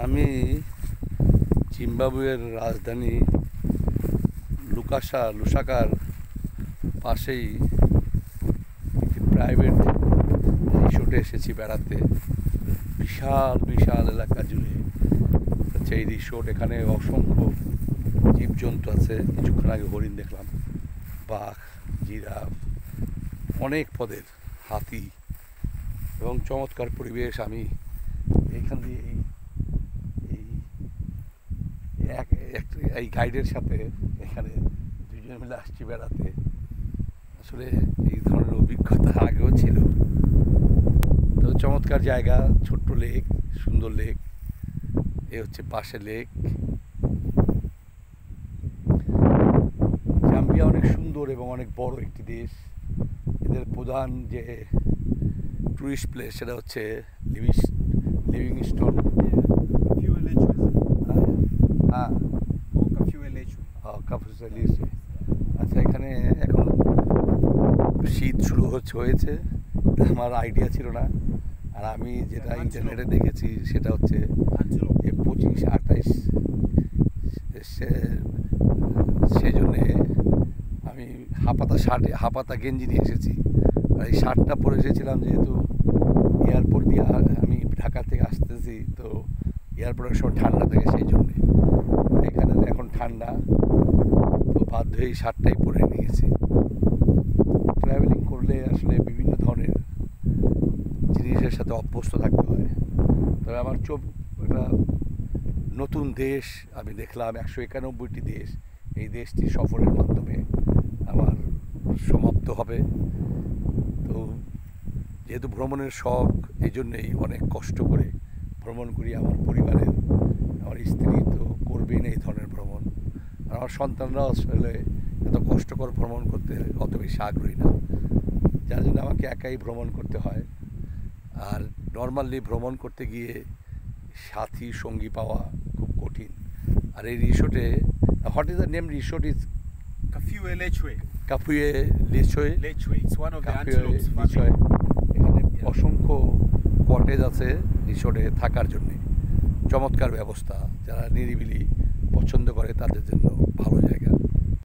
আমি জিম্বাবুয়ের রাজধানী লুসাকার পাশেই একটি প্রাইভেট রিসোর্টে এসেছি বেড়াতে। বিশাল বিশাল এলাকা জুড়ে হচ্ছে এই রিসোর্ট। এখানে অসংখ্য জীবজন্তু আছে। কিছুক্ষণ আগে হরিণ দেখলাম, বাঘ, জিরাফ, অনেক পদের হাতি এবং চমৎকার পরিবেশ। আমি এইখান দিয়ে এই গাইডের সাথে এখানে দুজন মিলে আসছি বেড়াতে। আসলে এই ধরনের অভিজ্ঞতা আগেও ছিল। তো চমৎকার জায়গা, ছোট্ট লেক, সুন্দর লেক। এ হচ্ছে পাশে লেক। জাম্বিয়া অনেক সুন্দর এবং অনেক বড় একটি দেশ। এদের প্রধান যে টুরিস্ট প্লেস সেটা হচ্ছে লিভিংস্টোন। আচ্ছা, এখানে এখন শীত শুরু হয়েছে। আমার আইডিয়া ছিল না। আর আমি যেটা ইন্টারনেটে দেখেছি সেটা হচ্ছে 25-28, সেই জন্যে আমি হাফাতা গেঞ্জি নিয়ে এসেছি। আর এই শার্টটা পরে এসেছিলাম যেহেতু এয়ারপোর্ট দিয়ে আমি ঢাকা থেকে আসতেছি, তো এয়ারপোর্টের সময় ঠান্ডা থাকে, সেই জন্যে। এখানে এখন ঠান্ডা, তো বাধ্য হয়ে এই শার্টটাই পরে নিয়েছি। ট্রাভেলিং করলে আসলে বিভিন্ন ধরনের জিনিসের সাথে অভ্যস্ত থাকতে হয়। তবে আমার একটা নতুন দেশ আমি দেখলাম, 191টি দেশ। এই দেশটি সফরের মাধ্যমে আমার সমাপ্ত হবে। তো যেহেতু ভ্রমণের শখ, এই জন্যেই অনেক কষ্ট করে ভ্রমণ করি। আমার স্ত্রী তো করবেন এই ধরনের ভ্রমণ, আর আমার সন্তানরাও আসলে এত কষ্টকর ভ্রমণ করতে অত বেশি আগ্রহী না, যার জন্য আমাকে একাই ভ্রমণ করতে হয়। আর নর্মালি ভ্রমণ করতে গিয়ে সাথী সঙ্গী পাওয়া খুব কঠিন। আর এই রিসোর্টে, what is the name? Resort is Kafue Lechwe. কাফুয়ে লিচয়। It's one of the antelopes লিচয়। এখানে অসংখ্য কটেজ আছে রিসোর্টে থাকার জন্যে। চমৎকার ব্যবস্থা। যারা নিরিবিলি পছন্দ করে তাদের জন্য ভালো জায়গা।